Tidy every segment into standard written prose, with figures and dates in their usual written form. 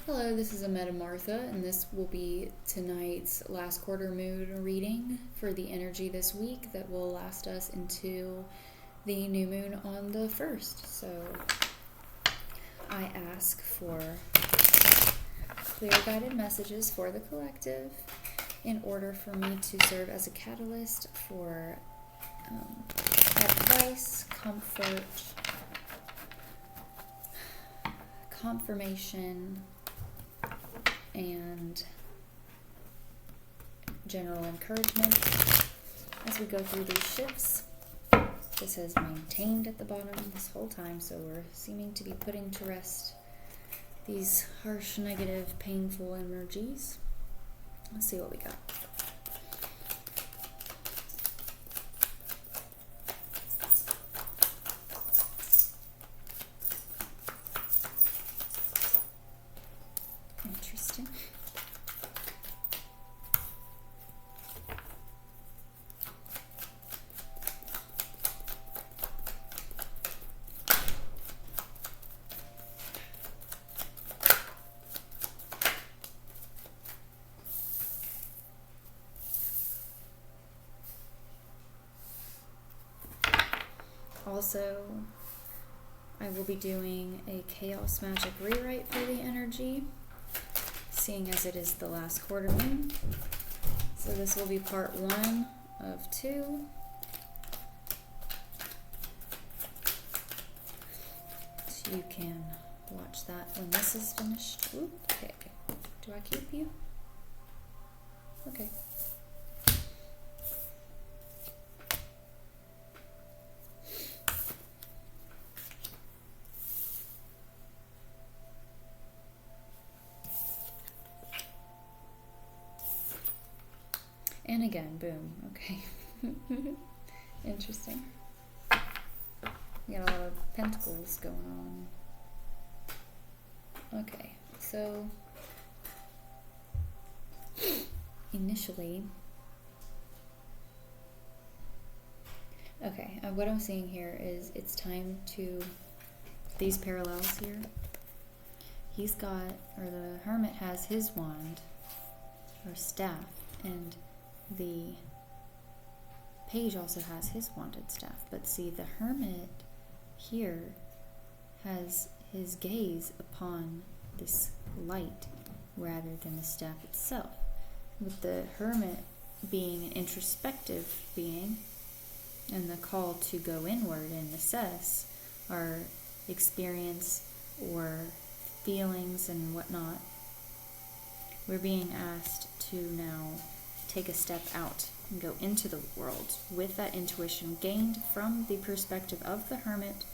Hello, this is ametamartha, and this will be tonight's last quarter moon reading for the energy this week that will last us into the new moon on the 1st. So I ask for clear guided messages for the collective in order for me to serve as a catalyst for advice, comfort, confirmation, and general encouragement as we go through these shifts. This has maintained at the bottom this whole time, so we're seeming to be putting to rest these harsh, negative, painful energies. Let's see what we got. Interesting. Also, I will be doing a chaos magic rewrite for the energy, seeing as it is the last quarter moon. So this will be part 1 of 2. So you can watch that when this is finished. Ooh, okay. Do I keep you? Okay. And again, boom. Okay. Interesting. We got a lot of pentacles going on. Okay, so initially, okay, what I'm seeing here is it's time to, these parallels here, he's got, or the hermit has his wand or staff, and the page also has his wanded staff. But see, the hermit here has his gaze upon this light rather than the staff itself. With the hermit being an introspective being and the call to go inward and assess our experience or feelings and whatnot, we're being asked to now take a step out and go into the world with that intuition gained from the perspective of the hermit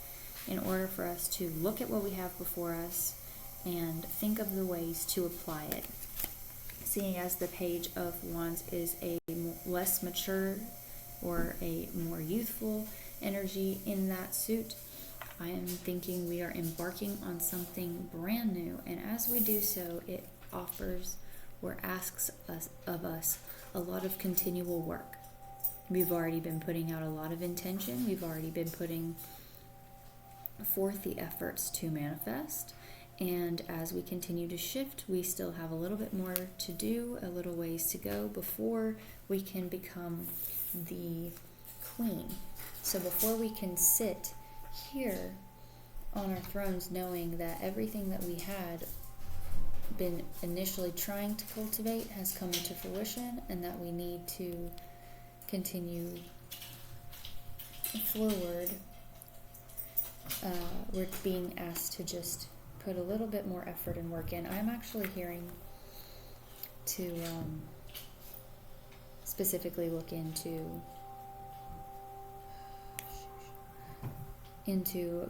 in order for us to look at what we have before us and think of the ways to apply it. Seeing as the Page of Wands is a less mature or a more youthful energy in that suit, I am thinking we are embarking on something brand new, and as we do so, it offers or asks of us a lot of continual work. We've already been putting out a lot of intention. We've already been putting forth the efforts to manifest. And as we continue to shift, we still have a little bit more to do, a little ways to go before we can become the queen. So before we can sit here on our thrones knowing that everything that we had been initially trying to cultivate has come into fruition, and that we need to continue forward, we're being asked to just put a little bit more effort and work in. I'm actually hearing to specifically look into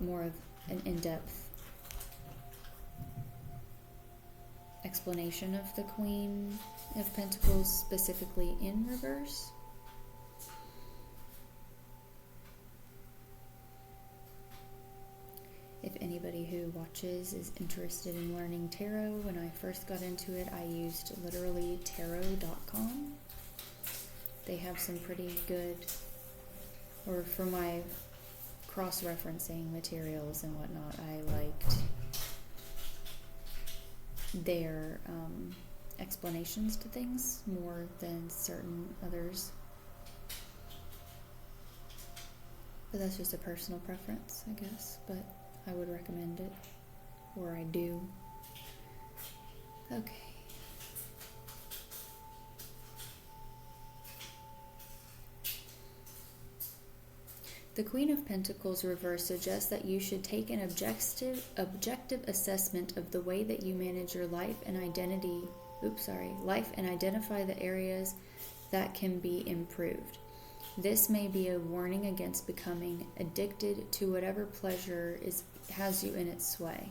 more of an in-depth explanation of the Queen of Pentacles, specifically in reverse. If anybody who watches is interested in learning tarot, when I first got into it, I used literally tarot.com. They have some pretty good, or for my cross-referencing materials and whatnot, I liked their explanations to things more than certain others. But that's just a personal preference, I guess. But I would recommend it, or I do. Okay. The Queen of Pentacles reverse suggests that you should take an objective assessment of the way that you manage your life and identify the areas that can be improved. This may be a warning against becoming addicted to whatever pleasure has you in its sway.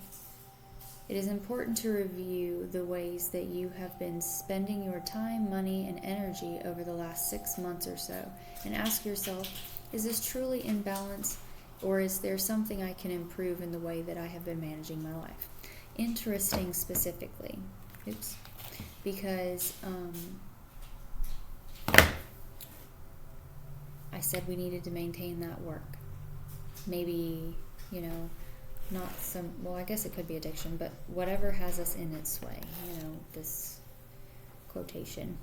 It is important to review the ways that you have been spending your time, money, and energy over the last 6 months or so, and ask yourself, is this truly in balance, or is there something I can improve in the way that I have been managing my life? Interesting specifically. Because I said we needed to maintain that work. Maybe, not some, well, I guess it could be addiction, but whatever has us in its way, this quotation.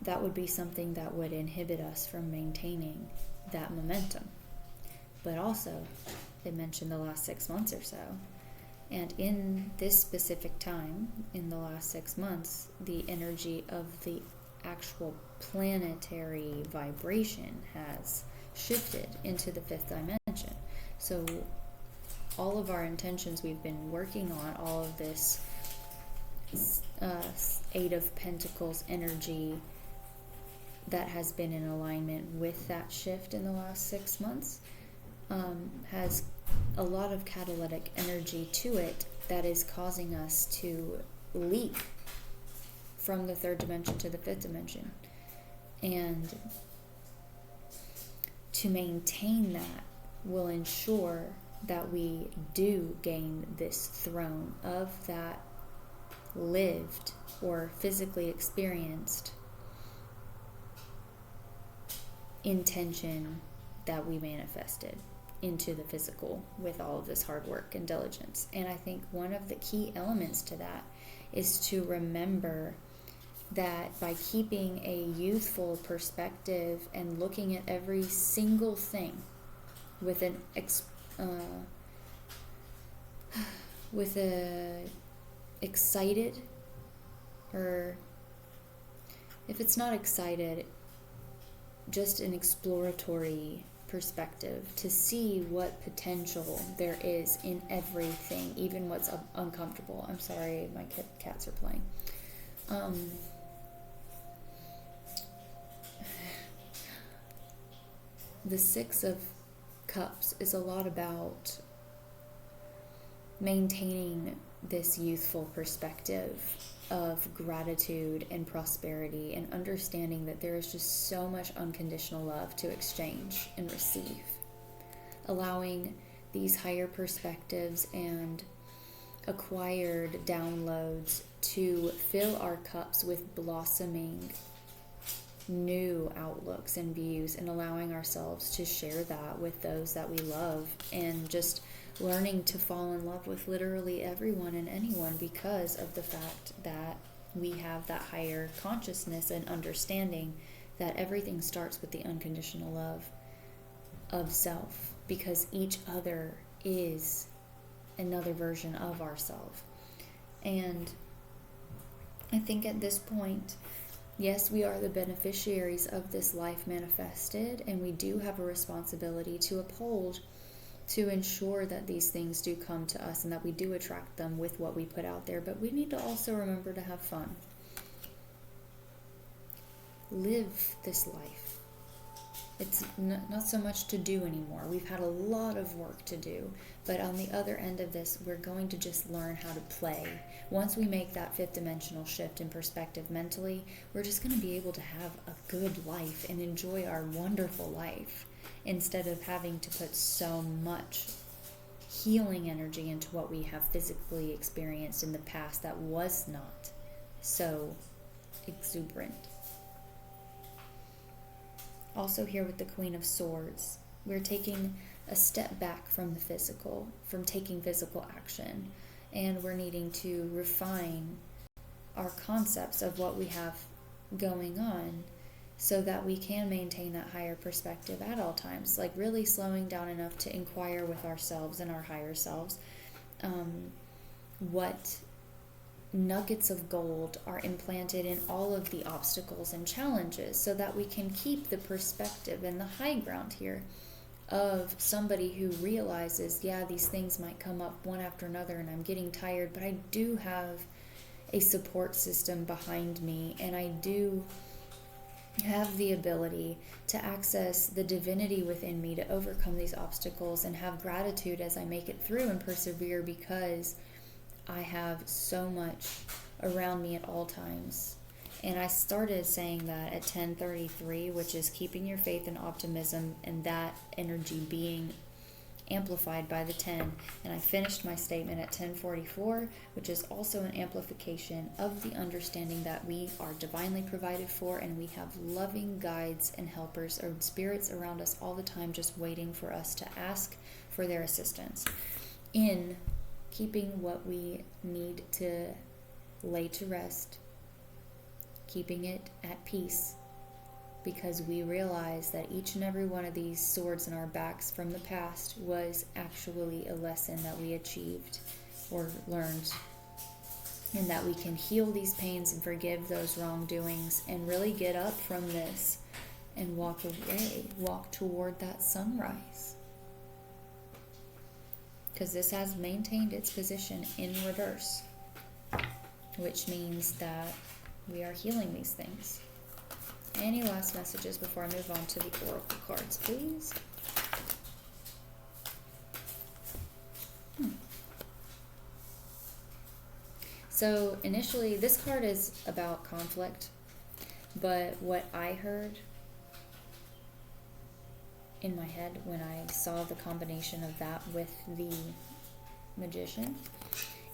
That would be something that would inhibit us from maintaining that momentum. But also, they mentioned the last 6 months or so. And in this specific time, in the last 6 months, the energy of the actual planetary vibration has shifted into the 5th dimension. So all of our intentions we've been working on, all of this 8 of Pentacles energy that has been in alignment with that shift in the last 6 months, has a lot of catalytic energy to it that is causing us to leap from the 3rd dimension to the 5th dimension. And to maintain that will ensure that we do gain this throne of that lived or physically experienced intention that we manifested into the physical with all of this hard work and diligence. And I think one of the key elements to that is to remember that by keeping a youthful perspective and looking at every single thing with an excited, or if it's not excited, just an exploratory perspective to see what potential there is in everything, even what's uncomfortable. I'm sorry, my cats are playing. The 6 of Cups is a lot about maintaining this youthful perspective of gratitude and prosperity, and understanding that there is just so much unconditional love to exchange and receive. Allowing these higher perspectives and acquired downloads to fill our cups with blossoming new outlooks and views, and allowing ourselves to share that with those that we love, and just learning to fall in love with literally everyone and anyone because of the fact that we have that higher consciousness and understanding that everything starts with the unconditional love of self, because each other is another version of ourself. And I think at this point, yes, we are the beneficiaries of this life manifested, and we do have a responsibility to uphold, to ensure that these things do come to us and that we do attract them with what we put out there. But we need to also remember to have fun. Live this life. It's not so much to do anymore. We've had a lot of work to do, but on the other end of this, we're going to just learn how to play. Once we make that 5th dimensional shift in perspective mentally, we're just going to be able to have a good life and enjoy our wonderful life, instead of having to put so much healing energy into what we have physically experienced in the past that was not so exuberant. Also here with the Queen of Swords, we're taking a step back from the physical, from taking physical action, and we're needing to refine our concepts of what we have going on so that we can maintain that higher perspective at all times, like really slowing down enough to inquire with ourselves and our higher selves what nuggets of gold are implanted in all of the obstacles and challenges, so that we can keep the perspective and the high ground here of somebody who realizes, yeah, these things might come up one after another and I'm getting tired, but I do have a support system behind me, and I do have the ability to access the divinity within me to overcome these obstacles and have gratitude as I make it through and persevere, because I have so much around me at all times. And I started saying that at 10:33, which is keeping your faith and optimism, and that energy being amplified by the 10. And I finished my statement at 10:44, which is also an amplification of the understanding that we are divinely provided for, and we have loving guides and helpers or spirits around us all the time, just waiting for us to ask for their assistance in keeping what we need to lay to rest, keeping it at peace, because we realize that each and every one of these swords in our backs from the past was actually a lesson that we achieved or learned, and that we can heal these pains and forgive those wrongdoings and really get up from this and walk toward that sunrise. Because this has maintained its position in reverse, which means that we are healing these things. Any last messages before I move on to the oracle cards, please? So initially, this card is about conflict, but what I heard in my head when I saw the combination of that with the Magician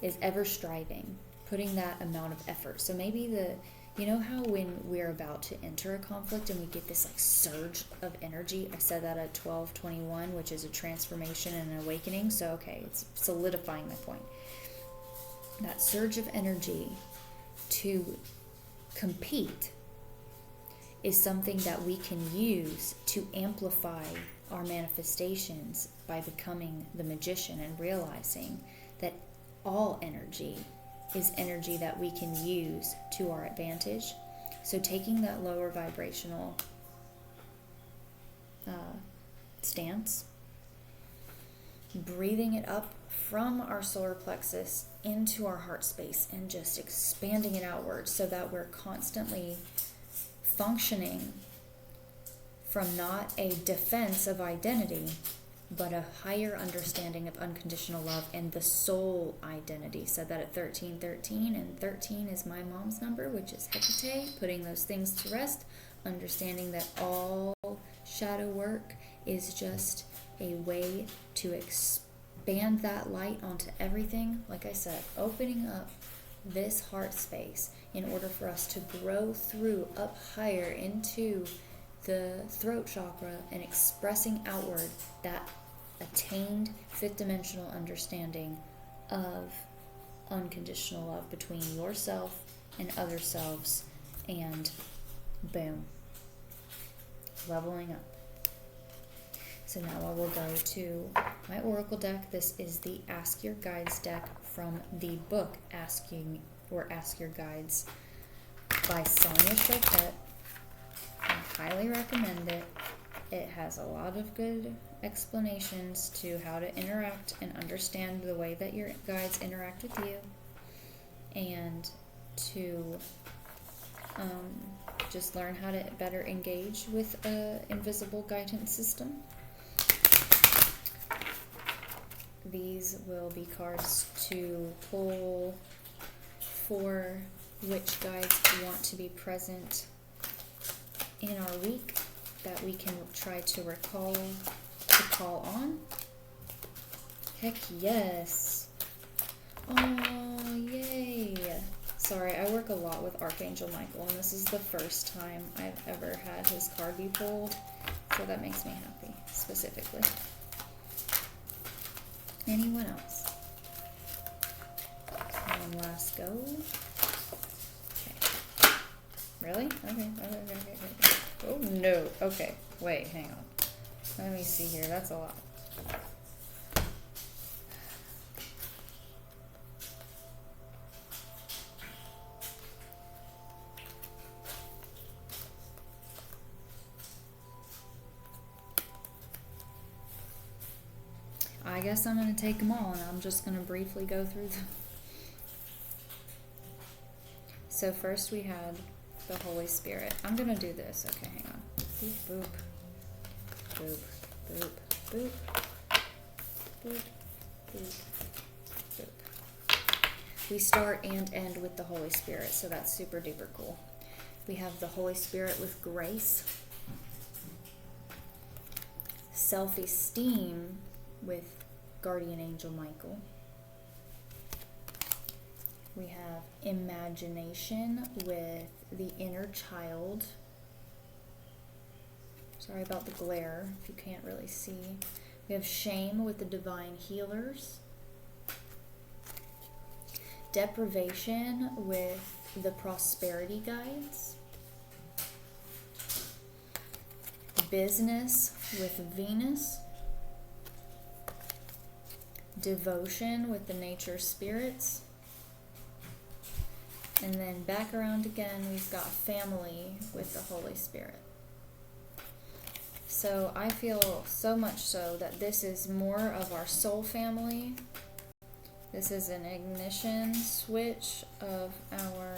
is ever striving, putting that amount of effort. So maybe you know how when we're about to enter a conflict and we get this like surge of energy? I said that at 12:21, which is a transformation and an awakening. So okay, it's solidifying my point. That surge of energy to compete is something that we can use to amplify our manifestations by becoming the Magician and realizing that all energy is energy that we can use to our advantage. So taking that lower vibrational stance, breathing it up from our solar plexus into our heart space and just expanding it outward, so that we're constantly functioning from not a defense of identity, but a higher understanding of unconditional love and the soul identity. Said that at 13:13, and 13 is my mom's number, which is Hecate, putting those things to rest, understanding that all shadow work is just a way to expand that light onto everything. Like I said, opening up this heart space in order for us to grow through up higher into the throat chakra and expressing outward that attained fifth dimensional understanding of unconditional love between yourself and other selves, and boom, leveling up. So now I will go to my oracle deck. This is the Ask Your Guides deck from the book Ask Your Guides by Sonia Choquette. I highly recommend it. It has a lot of good explanations to how to interact and understand the way that your guides interact with you, and to just learn how to better engage with an invisible guidance system. These will be cards to pull for which guides want to be present in our week that we can try to recall to call on. Heck yes. Oh, yay. Sorry, I work a lot with Archangel Michael, and this is the first time I've ever had his card be pulled, so that makes me happy, specifically. Anyone else? one last go. Okay. Really? Okay. Oh, no. Okay. Wait, hang on. Let me see here. That's a lot. I guess I'm going to take them all, and I'm just going to briefly go through them. So first we had the Holy Spirit. I'm going to do this. Okay, hang on. Boop, boop, boop, boop, boop, boop, boop, boop. We start and end with the Holy Spirit, so that's super duper cool. We have the Holy Spirit with grace, self-esteem with Guardian Angel Michael. We have imagination with the inner child. Sorry about the glare, if you can't really see. We have shame with the divine healers. Deprivation with the prosperity guides. Business with Venus. Devotion with the nature spirits. And then back around again, we've got family with the Holy Spirit. So I feel so much so that this is more of our soul family. This is an ignition switch of our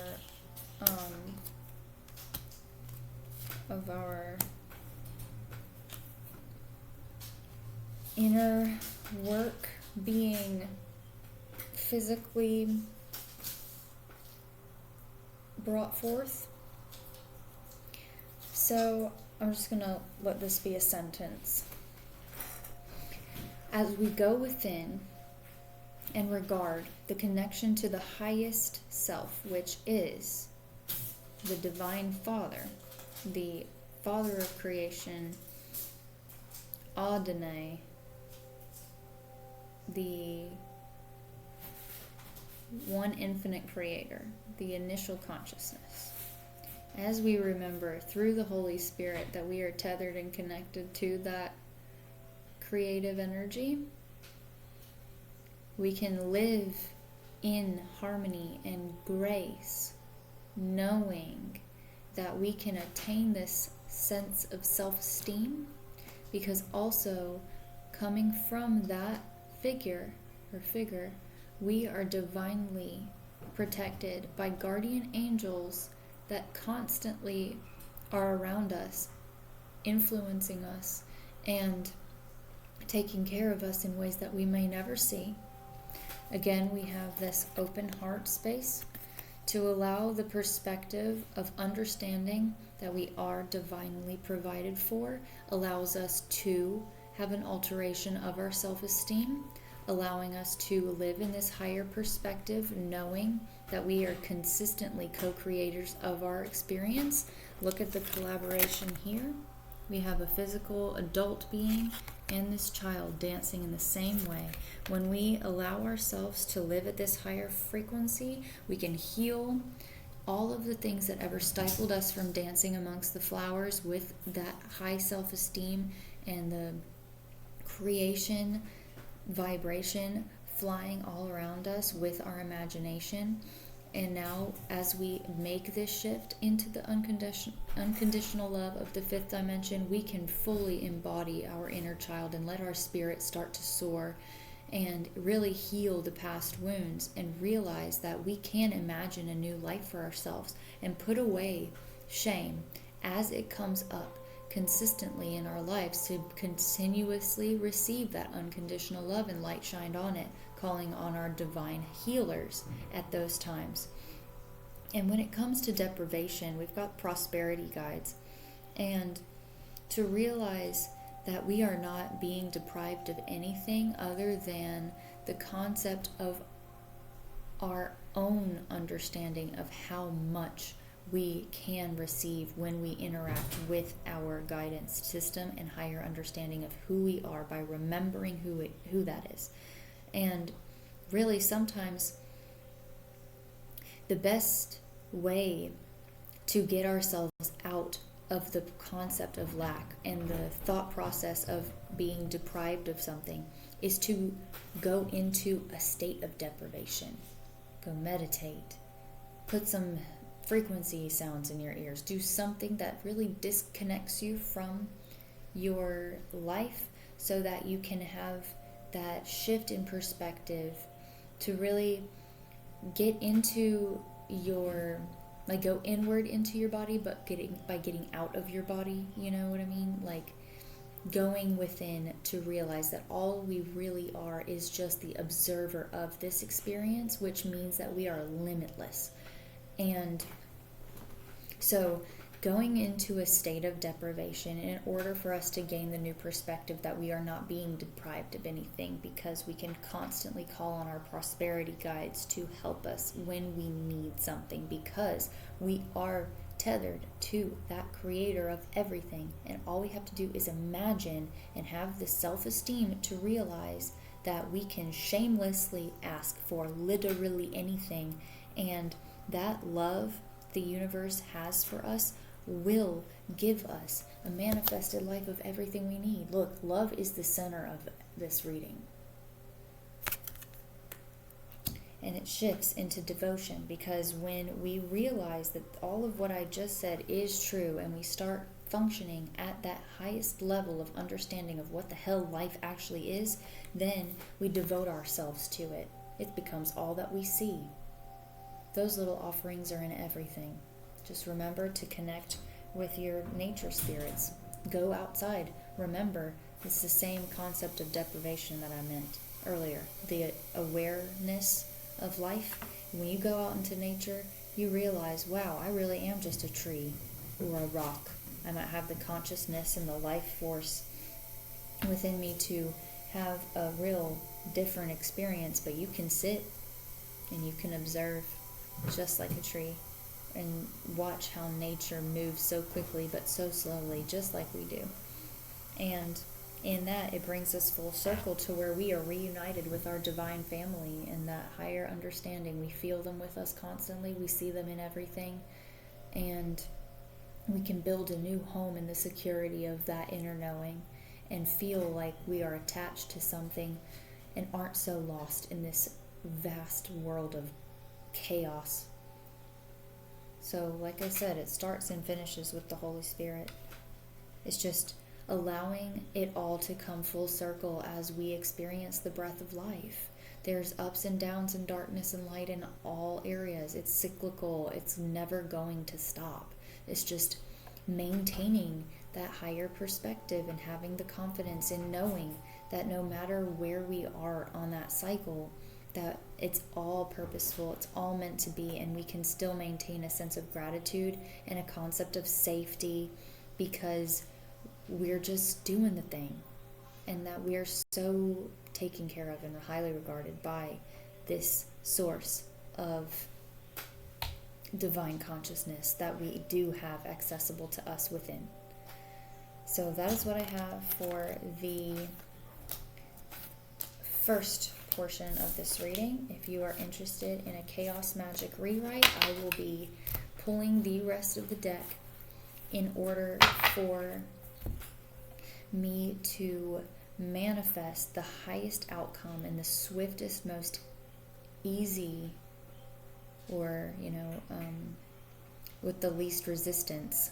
inner work being physically brought forth. So I'm just going to let this be a sentence. As we go within and regard the connection to the highest self, which is the Divine Father, the Father of creation, Adonai, the one infinite creator, the initial consciousness. As we remember through the Holy Spirit that we are tethered and connected to that creative energy, we can live in harmony and grace, knowing that we can attain this sense of self-esteem, because also coming from that figure, we are divinely protected by guardian angels that constantly are around us, influencing us and taking care of us in ways that we may never see. Again, we have this open heart space to allow the perspective of understanding that we are divinely provided for, allows us to have an alteration of our self-esteem, allowing us to live in this higher perspective, knowing that we are consistently co-creators of our experience. Look at the collaboration here. We have a physical adult being and this child dancing in the same way. When we allow ourselves to live at this higher frequency, we can heal all of the things that ever stifled us from dancing amongst the flowers with that high self-esteem and the creation vibration flying all around us with our imagination. And now, as we make this shift into the unconditional love of the fifth dimension, we can fully embody our inner child and let our spirit start to soar and really heal the past wounds and realize that we can imagine a new life for ourselves and put away shame as it comes up consistently in our lives, to continuously receive that unconditional love and light shined on it, calling on our divine healers at those times. And when it comes to deprivation, we've got prosperity guides, and to realize that we are not being deprived of anything other than the concept of our own understanding of how much we can receive when we interact with our guidance system and higher understanding of who we are by remembering who that is. And really sometimes the best way to get ourselves out of the concept of lack and the thought process of being deprived of something is to go into a state of deprivation. Go meditate. Put some frequency sounds in your ears. Do something that really disconnects you from your life so that you can have that shift in perspective to really get into your, like, go inward into your body, but by getting out of your body, you know what I mean? Like going within to realize that all we really are is just the observer of this experience, which means that we are limitless. And so going into a state of deprivation in order for us to gain the new perspective that we are not being deprived of anything, because we can constantly call on our prosperity guides to help us when we need something, because we are tethered to that creator of everything, and all we have to do is imagine and have the self-esteem to realize that we can shamelessly ask for literally anything, and that love the universe has for us will give us a manifested life of everything we need. Look, love is the center of this reading. And it shifts into devotion, because when we realize that all of what I just said is true and we start functioning at that highest level of understanding of what the hell life actually is, then we devote ourselves to it. It becomes all that we see. Those little offerings are in everything. Just remember to connect with your nature spirits. Go outside. Remember, it's the same concept of deprivation that I meant earlier. The awareness of life. When you go out into nature, you realize, wow, I really am just a tree or a rock. I might have the consciousness and the life force within me to have a real different experience, but you can sit and you can observe just like a tree and watch how nature moves so quickly but so slowly, just like we do. And in that, it brings us full circle to where we are reunited with our divine family and that higher understanding. We feel them with us constantly. We see them in everything. And we can build a new home in the security of that inner knowing and feel like we are attached to something and aren't so lost in this vast world of chaos. So, like I said, it starts and finishes with the Holy Spirit. It's just allowing it all to come full circle as we experience the breath of life. There's ups and downs and darkness and light in all areas. It's cyclical. It's never going to stop. It's just maintaining that higher perspective and having the confidence in knowing that no matter where we are on that cycle, that it's all purposeful, it's all meant to be, and we can still maintain a sense of gratitude and a concept of safety because we're just doing the thing, and that we're so taken care of and highly regarded by this source of divine consciousness that we do have accessible to us within. So that is what I have for the first portion of this reading. If you are interested in a chaos magic rewrite, I will be pulling the rest of the deck in order for me to manifest the highest outcome and the swiftest, most easy, or with the least resistance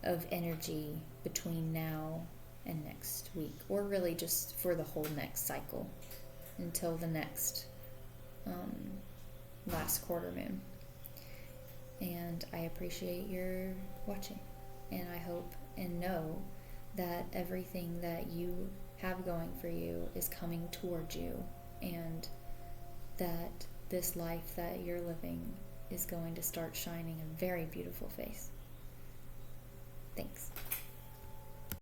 of energy between now and next week, or really just for the whole next cycle until the next last quarter moon. And I appreciate your watching, and I hope and know that everything that you have going for you is coming towards you, and that this life that you're living is going to start shining a very beautiful face. Thanks.